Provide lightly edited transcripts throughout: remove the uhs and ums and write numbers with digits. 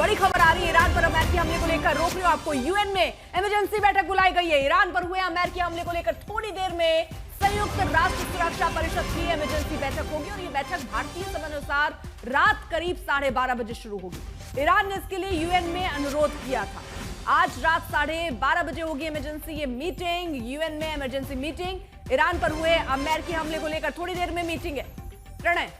बड़ी खबर आ रही है ईरान पर अमेरिकी हमले को लेकर। रोक रही हूं आपको। यूएन में इमरजेंसी बैठक बुलाई गई है। ईरान पर हुए अमेरिकी हमले को लेकर थोड़ी देर में संयुक्त राष्ट्र सुरक्षा परिषद की इमरजेंसी बैठक होगी और ये बैठक भारतीय समय अनुसार रात करीब 12:30 बजे शुरू होगी। ईरान ने इसके लिए यूएन में अनुरोध किया था। आज रात 12:30 बजे होगी इमरजेंसी ये मीटिंग, यूएन में इमरजेंसी मीटिंग। ईरान पर हुए अमेरिकी हमले को लेकर थोड़ी देर में मीटिंग है। प्रणय,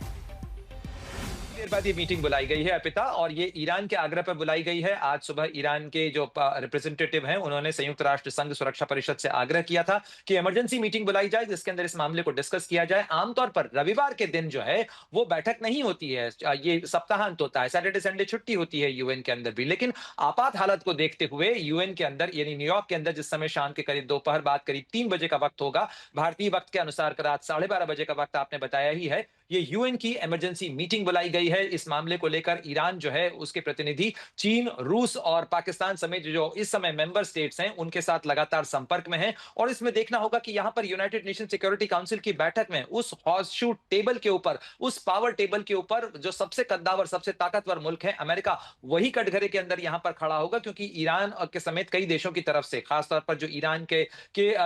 देर बाद ये मीटिंग बुलाई गई है अर्पिता, और ये ईरान के आग्रह पर बुलाई गई है। आज सुबह ईरान के जो रिप्रेजेंटेटिव हैं उन्होंने संयुक्त राष्ट्र संघ सुरक्षा परिषद से आग्रह किया था कि इमरजेंसी मीटिंग बुलाई जाए जिसके अंदर इस मामले को डिस्कस किया जाए। आमतौर पर रविवार के दिन जो है वो बैठक नहीं होती है, ये सप्ताहांत होता है, सैटरडे संडे छुट्टी होती है यूएन के अंदर भी। लेकिन आपात हालत को देखते हुए यूएन के अंदर यानी न्यूयॉर्क के अंदर जिस समय शाम के करीब दोपहर बाद करीब 3 बजे का वक्त होगा भारतीय वक्त के अनुसार, रात 12:30 बजे का वक्त आपने बताया ही है, ये यूएन की इमरजेंसी मीटिंग बुलाई गई है। इस मामले को लेकर ईरान जो है उसके प्रतिनिधि चीन, रूस और पाकिस्तान समेत जो इस समय मेंबर स्टेट्स हैं उनके साथ लगातार संपर्क में हैं। और इसमें देखना होगा कि यहां पर यूनाइटेड नेशन सिक्योरिटी काउंसिल की बैठक में उस हॉर्सशू टेबल के ऊपर, उस पावर टेबल के ऊपर जो सबसे कद्दावर, सबसे ताकतवर मुल्क है अमेरिका, वही कटघरे के अंदर यहां पर खड़ा होगा। क्योंकि ईरान के समेत कई देशों की तरफ से, खासतौर पर जो ईरान के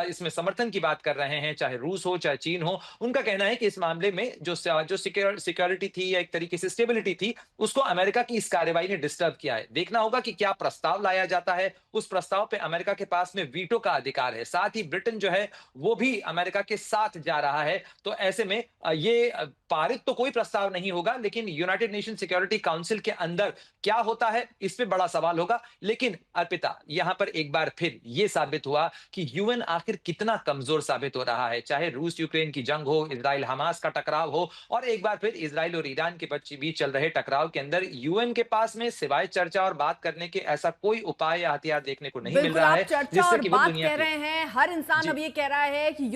इसमें समर्थन की बात कर रहे हैं, चाहे रूस हो चाहे चीन हो, उनका कहना है कि इस मामले में जो सिक्योरिटी थी या एक तरीके से स्टेबिलिटी थी, उसको अमेरिका की इस कार्रवाई ने डिस्टर्ब किया है। देखना होगा कि क्या प्रस्ताव लाया जाता है। उस प्रस्ताव पे अमेरिका के पास में वीटो का अधिकार है। साथ ही ब्रिटेन जो है वो भी अमेरिका के साथ जा रहा है। तो ऐसे में ये पारित तो कोई प्रस्ताव नहीं होगा, लेकिन यूनाइटेड नेशन सिक्योरिटी काउंसिल के अंदर क्या होता है इस पे बड़ा सवाल होगा। लेकिन अर्पिता, यहां पर एक बार फिर यह साबित हुआ कि यूएन आखिर कितना कमजोर साबित हो रहा है। चाहे रूस यूक्रेन की जंग हो, इजराइल हमास का टकराव हो, और एक बार फिर इजराइल और ईरान के बीच चल रहे टकराव के अंदर यूएन के पास में सिवाय चर्चा और बात करने के ऐसा कोई उपाय या हथियार देखने को नहीं मिल बिल्कुल रहा आप है चर्चा और जिससे कि वो बात दुनिया कह रहे हैं। हर इंसान जी अब ये कह रहा है कि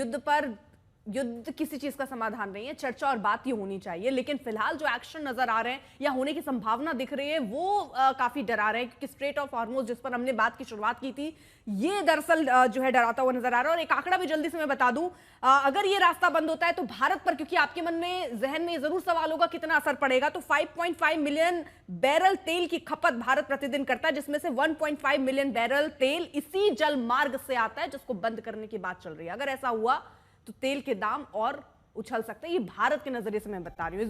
युद्ध किसी चीज का समाधान नहीं है, चर्चा और बात ही होनी चाहिए। लेकिन फिलहाल जो एक्शन नजर आ रहे हैं या होने की संभावना दिख रही है वो काफी डरा रहे हैं। क्योंकि स्ट्रेट ऑफ हॉर्मुज जिस पर हमने बात की शुरुआत की थी, ये दरअसल जो है डराता हुआ नजर आ रहा है। और एक आंकड़ा भी जल्दी से मैं बता दूं, अगर ये रास्ता बंद होता है तो भारत पर, क्योंकि आपके मन में जहन में जरूर सवाल होगा कितना असर पड़ेगा, तो 5.5 मिलियन बैरल तेल की खपत भारत प्रतिदिन करता है, जिसमें से 1.5 मिलियन बैरल तेल इसी जल मार्ग से आता है जिसको बंद करने की बात चल रही है। अगर ऐसा हुआ तो तेल के दाम और उछल सकते हैं। ये भारत के नजरिए से मैं बता रही हूं।